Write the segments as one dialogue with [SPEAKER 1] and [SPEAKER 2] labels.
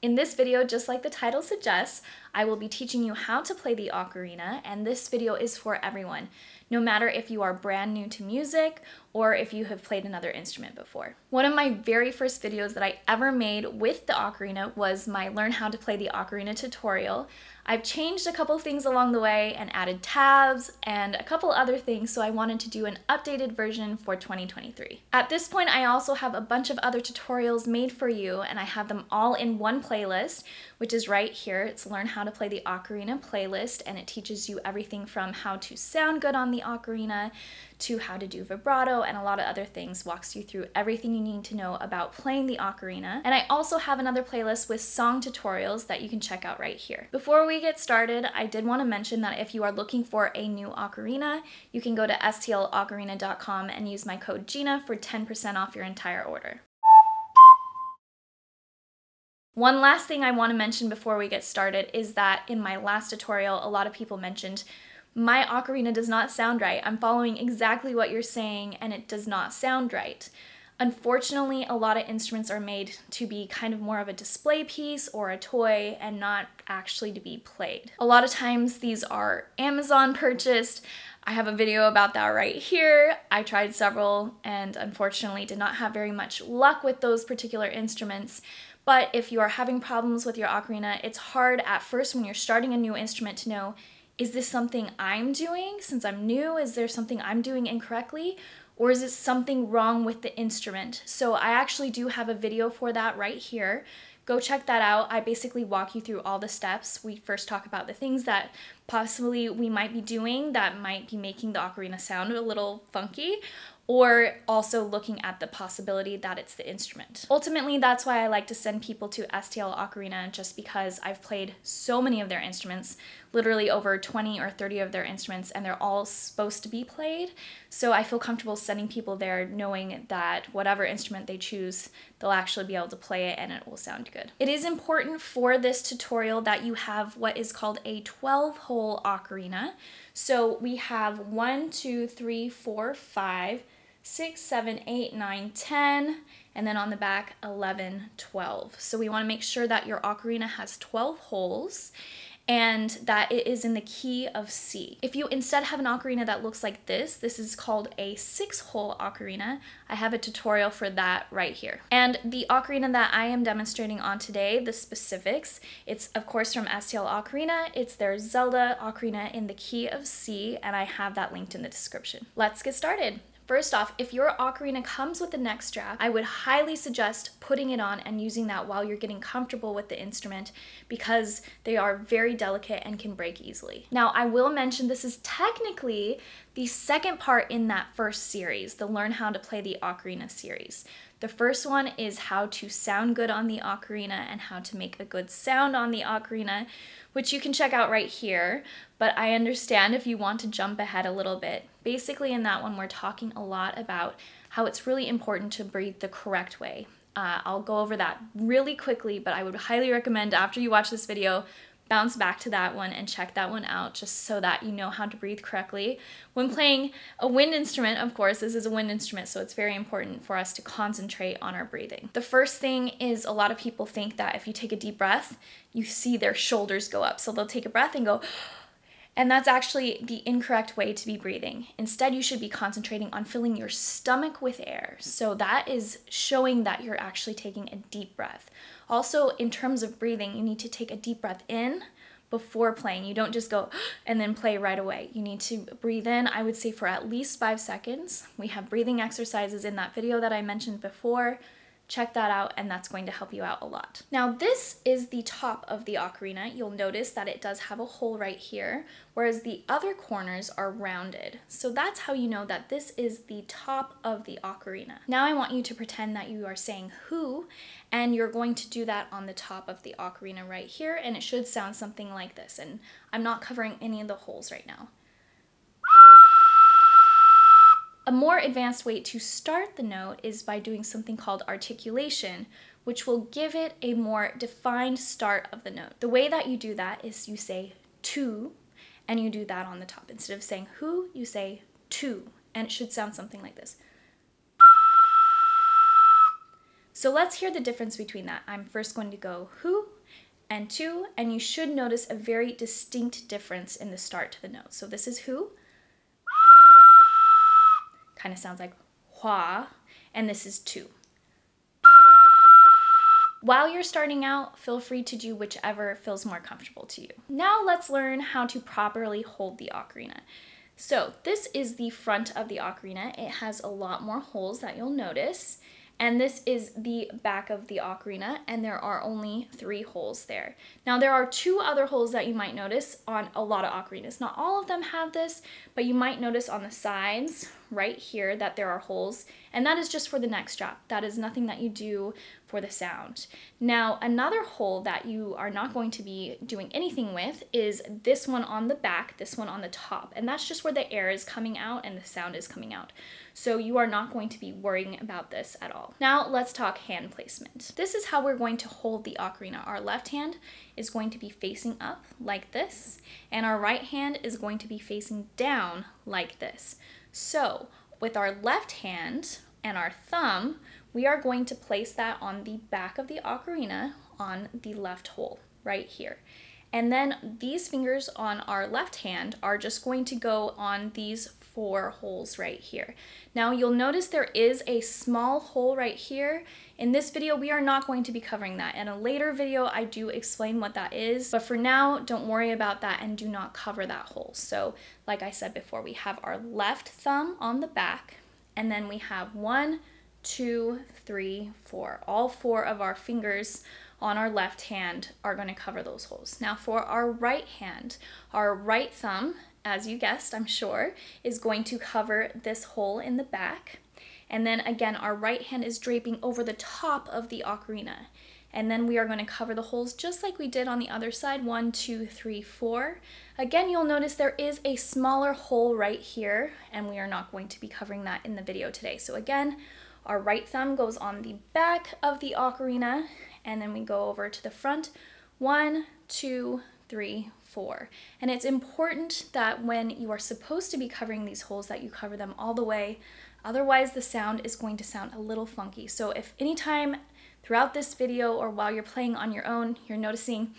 [SPEAKER 1] In this video, just like the title suggests, I will be teaching you how to play the ocarina, and this video is for everyone, no matter if you are brand new to music or if you have played another instrument before. One of my very first videos that I ever made with the ocarina was my Learn How to Play the Ocarina tutorial. I've changed a couple things along the way and added tabs and a couple other things, so I wanted to do an updated version for 2023. At this point, I also have a bunch of other tutorials made for you, and I have them all in one playlist, which is right here. It's Learn How to Play the Ocarina playlist, and it teaches you everything from how to sound good on the ocarina to how to do vibrato and a lot of other things, walks you through everything you need to know about playing the ocarina. And I also have another playlist with song tutorials that you can check out right here. Before we get started, I did want to mention that if you are looking for a new ocarina, you can go to stlocarina.com and use my code Gina for 10% off your entire order. One last thing I want to mention before we get started is that in my last tutorial, a lot of people mentioned my ocarina does not sound right. I'm following exactly what you're saying and it does not sound right. Unfortunately, a lot of instruments are made to be kind of more of a display piece or a toy and not actually to be played. A lot of times these are Amazon purchased. I have a video about that right here. I tried several and unfortunately did not have very much luck with those particular instruments. But if you are having problems with your ocarina, it's hard at first when you're starting a new instrument to know, is this something I'm doing since I'm new? Is there something I'm doing incorrectly? Or is it something wrong with the instrument? So I actually do have a video for that right here. Go check that out. I basically walk you through all the steps. We first talk about the things that possibly we might be doing that might be making the ocarina sound a little funky, or also looking at the possibility that it's the instrument. Ultimately, that's why I like to send people to STL Ocarina, just because I've played so many of their instruments, literally over 20 or 30 of their instruments, and they're all supposed to be played. So I feel comfortable sending people there knowing that whatever instrument they choose, they'll actually be able to play it and it will sound good. It is important for this tutorial that you have what is called a 12-hole ocarina. So we have 1, 2, 3, 4, 5, 6, 7, 8, 9, 10, and then on the back 11, 12. So we want to make sure that your ocarina has 12 holes and that it is in the key of C. If you instead have an ocarina that looks like this is called a 6-hole ocarina. I have a tutorial for that right here. And the ocarina that I am demonstrating on today, the specifics, it's of course from STL Ocarina. It's their Zelda ocarina in the key of C, and I have that linked in the description. Let's get started. First off, if your ocarina comes with a neck strap, I would highly suggest putting it on and using that while you're getting comfortable with the instrument, because they are very delicate and can break easily. Now, I will mention this is technically the second part in that first series, the Learn How to Play the Ocarina series. The first one is how to sound good on the ocarina and how to make a good sound on the ocarina, which you can check out right here, but I understand if you want to jump ahead a little bit. Basically in that one, we're talking a lot about how it's really important to breathe the correct way. I'll go over that really quickly, but I would highly recommend after you watch this video, bounce back to that one and check that one out just so that you know how to breathe correctly. When playing a wind instrument, of course, this is a wind instrument, so it's very important for us to concentrate on our breathing. The first thing is a lot of people think that if you take a deep breath, you see their shoulders go up. So they'll take a breath and go, and that's actually the incorrect way to be breathing. Instead, you should be concentrating on filling your stomach with air. So that is showing that you're actually taking a deep breath. Also, in terms of breathing, you need to take a deep breath in before playing. You don't just go and then play right away. You need to breathe in, I would say, for at least 5 seconds. We have breathing exercises in that video that I mentioned before. Check that out, and that's going to help you out a lot. Now, this is the top of the ocarina. You'll notice that it does have a hole right here, whereas the other corners are rounded. So that's how you know that this is the top of the ocarina. Now I want you to pretend that you are saying who, and you're going to do that on the top of the ocarina right here, and it should sound something like this. And I'm not covering any of the holes right now. A more advanced way to start the note is by doing something called articulation, which will give it a more defined start of the note. The way that you do that is you say to, and you do that on the top. Instead of saying who, you say to, and it should sound something like this. So let's hear the difference between that. I'm first going to go who and two, and you should notice a very distinct difference in the start to the note. So this is who, kind of sounds like hua, and this is two. While you're starting out, feel free to do whichever feels more comfortable to you. Now let's learn how to properly hold the ocarina. So this is the front of the ocarina. It has a lot more holes that you'll notice. And this is the back of the ocarina, and there are only 3 holes there. Now there are 2 other holes that you might notice on a lot of ocarinas. Not all of them have this, but you might notice on the sides right here that there are holes, and that is just for the neck strap. That is nothing that you do for the sound. Now another hole that you are not going to be doing anything with is this one on the back, this one on the top, and that's just where the air is coming out and the sound is coming out. So you are not going to be worrying about this at all. Now let's talk hand placement. This is how we're going to hold the ocarina. Our left hand is going to be facing up like this, and our right hand is going to be facing down like this. So with our left hand and our thumb, we are going to place that on the back of the ocarina on the left hole right here. And then these fingers on our left hand are just going to go on these 4 holes right here. Now you'll notice there is a small hole right here. In this video, we are not going to be covering that. In a later video, I do explain what that is, but for now, don't worry about that and do not cover that hole. So like I said before, we have our left thumb on the back, and then we have 1, 2, 3, 4. All 4 of our fingers on our left hand are going to cover those holes. Now for our right hand, our right thumb, as you guessed, I'm sure, is going to cover this hole in the back. And then again, our right hand is draping over the top of the ocarina. And then we are going to cover the holes just like we did on the other side, 1, 2, 3, 4. Again, you'll notice there is a smaller hole right here, and we are not going to be covering that in the video today. So again, our right thumb goes on the back of the ocarina, and then we go over to the front, 1, 2, 3, 4. And it's important that when you are supposed to be covering these holes that you cover them all the way, otherwise the sound is going to sound a little funky. So if anytime throughout this video or while you're playing on your own, you're noticing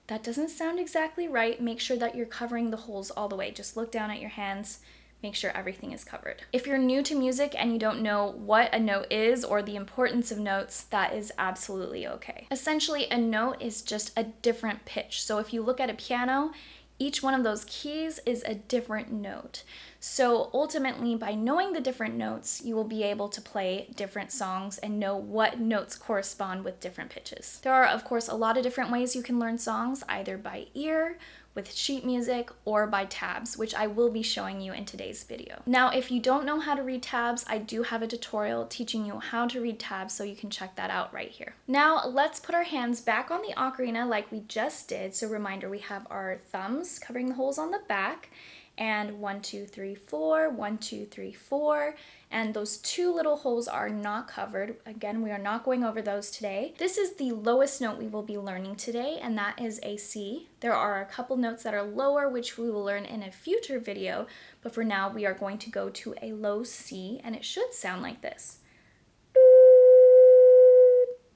[SPEAKER 1] that doesn't sound exactly right, make sure that you're covering the holes all the way. Just look down at your hands, make sure everything is covered. If you're new to music and you don't know what a note is or the importance of notes, that is absolutely okay. Essentially, a note is just a different pitch. So if you look at a piano, each one of those keys is a different note. So ultimately, by knowing the different notes, you will be able to play different songs and know what notes correspond with different pitches. There are, of course, a lot of different ways you can learn songs, either by ear, with sheet music, or by tabs, which I will be showing you in today's video. Now, if you don't know how to read tabs, I do have a tutorial teaching you how to read tabs, so you can check that out right here. Now, let's put our hands back on the ocarina like we just did. So reminder, we have our thumbs covering the holes on the back, and 1, 2, 3, 4, 1, 2, 3, 4, and those 2 little holes are not covered. Again, we are not going over those today. This is the lowest note we will be learning today, and that is a C. There are a couple notes that are lower, which we will learn in a future video, but for now we are going to go to a low C, and it should sound like this.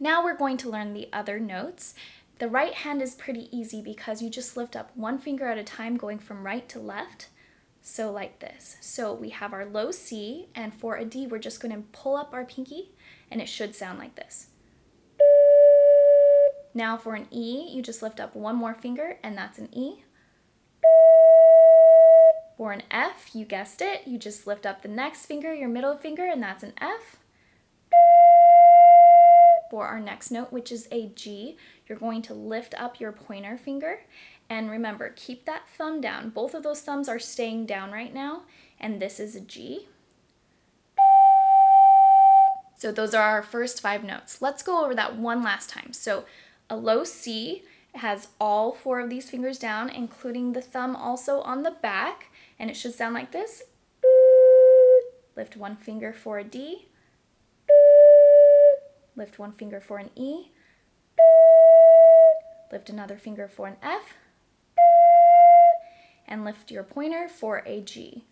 [SPEAKER 1] Now we're going to learn the other notes. The right hand is pretty easy because you just lift up 1 finger at a time going from right to left. So like this. So we have our low C, and for a D, we're just going to pull up our pinky, and it should sound like this. Now for an E, you just lift up 1 more finger, and that's an E. For an F, you guessed it, you just lift up the next finger, your middle finger, and that's an F. For our next note, which is a G, you're going to lift up your pointer finger, and remember, keep that thumb down. Both of those thumbs are staying down right now, and this is a G. So those are our first 5 notes. Let's go over that one last time. So a low C has all 4 of these fingers down, including the thumb also on the back, and it should sound like this. Lift 1 finger for a D. Lift 1 finger for an E. Lift another finger for an F. And lift your pointer for a G.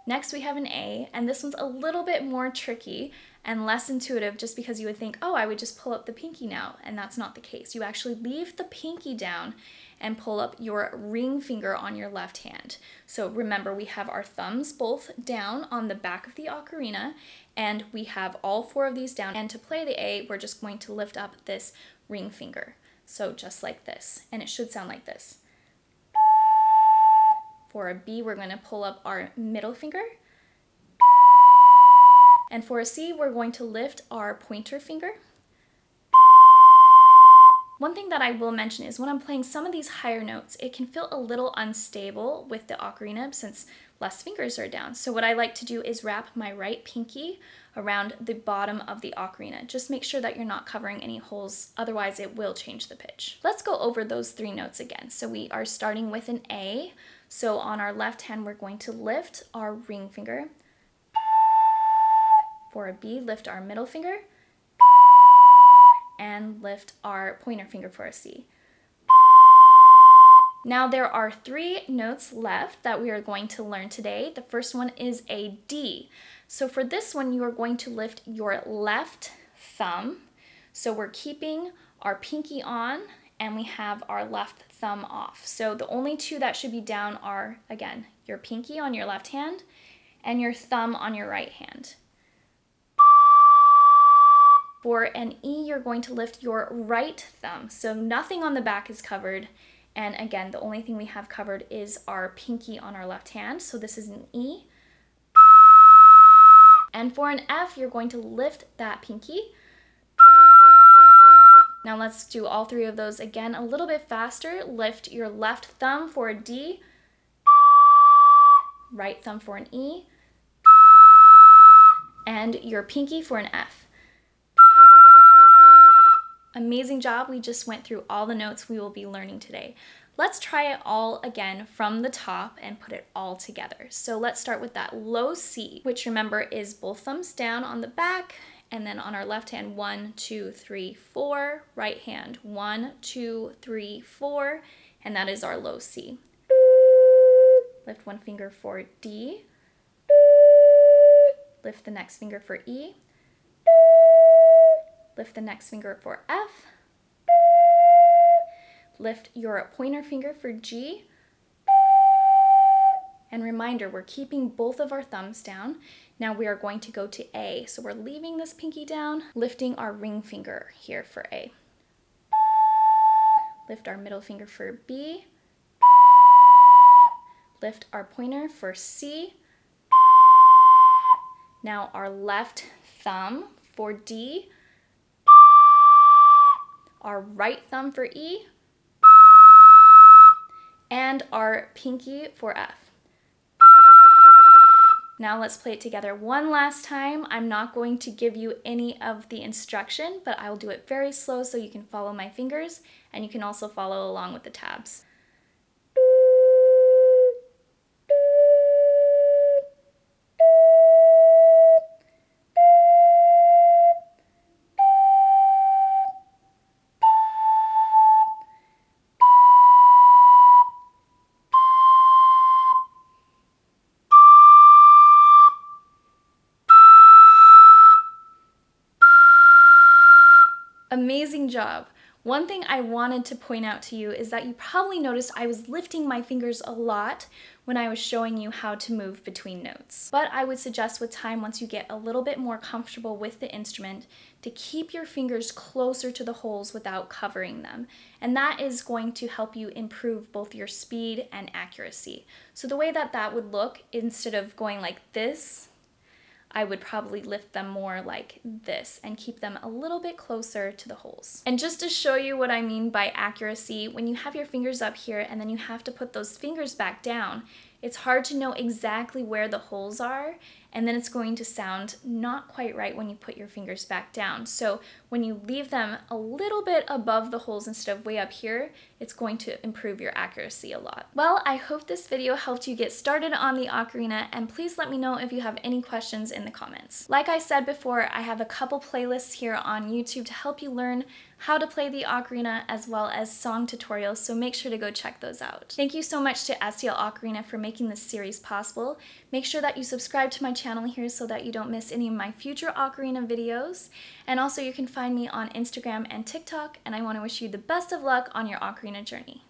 [SPEAKER 1] Next we have an A, and this one's a little bit more tricky and less intuitive just because you would think, oh, I would just pull up the pinky now, and that's not the case. You actually leave the pinky down and pull up your ring finger on your left hand. So remember, we have our thumbs both down on the back of the ocarina, and we have all 4 of these down, and to play the A, we're just going to lift up this ring finger. So just like this, and it should sound like this. For a B, we're going to pull up our middle finger. And for a C, we're going to lift our pointer finger. One thing that I will mention is when I'm playing some of these higher notes, it can feel a little unstable with the ocarina since less fingers are down. So what I like to do is wrap my right pinky around the bottom of the ocarina. Just make sure that you're not covering any holes, otherwise it will change the pitch. Let's go over those 3 notes again. So we are starting with an A. So on our left hand, we're going to lift our ring finger. For a B, lift our middle finger. And lift our pointer finger for a C. Now there are 3 notes left that we are going to learn today. The first one is a D. So for this one, you are going to lift your left thumb. So we're keeping our pinky on and we have our left thumb off. So the only 2 that should be down are, again, your pinky on your left hand and your thumb on your right hand. For an E, you're going to lift your right thumb. So nothing on the back is covered. And again, the only thing we have covered is our pinky on our left hand. So this is an E. And for an F, you're going to lift that pinky. Now let's do all 3 of those again a little bit faster. Lift your left thumb for a D. Right thumb for an E. And your pinky for an F. Amazing job. We just went through all the notes we will be learning today. Let's try it all again from the top and put it all together. So let's start with that low C, which remember is both thumbs down on the back, and then on our left hand, 1, 2, 3, 4. Right hand, 1, 2, 3, 4, and that is our low C. Lift one finger for D. Lift the next finger for E. Lift the next finger for F. Lift your pointer finger for G. And reminder, we're keeping both of our thumbs down. Now we are going to go to A. So we're leaving this pinky down, lifting our ring finger here for A. Lift our middle finger for B. Lift our pointer for C. Now our left thumb for D. Our right thumb for E, and our pinky for F. Now let's play it together one last time. I'm not going to give you any of the instruction, but I will do it very slow so you can follow my fingers, and you can also follow along with the tabs. Amazing job. One thing I wanted to point out to you is that you probably noticed I was lifting my fingers a lot when I was showing you how to move between notes. But I would suggest with time, once you get a little bit more comfortable with the instrument, to keep your fingers closer to the holes without covering them. And that is going to help you improve both your speed and accuracy. So the way that that would look, instead of going like this, I would probably lift them more like this and keep them a little bit closer to the holes. And just to show you what I mean by accuracy, when you have your fingers up here and then you have to put those fingers back down, it's hard to know exactly where the holes are, and then it's going to sound not quite right when you put your fingers back down. So when you leave them a little bit above the holes instead of way up here, it's going to improve your accuracy a lot. Well, I hope this video helped you get started on the ocarina, and please let me know if you have any questions in the comments. Like I said before, I have a couple playlists here on YouTube to help you learn how to play the ocarina, as well as song tutorials, so make sure to go check those out. Thank you so much to STL Ocarina for making this series possible. Make sure that you subscribe to my channel here so that you don't miss any of my future ocarina videos. And also you can find me on Instagram and TikTok, and I want to wish you the best of luck on your ocarina journey.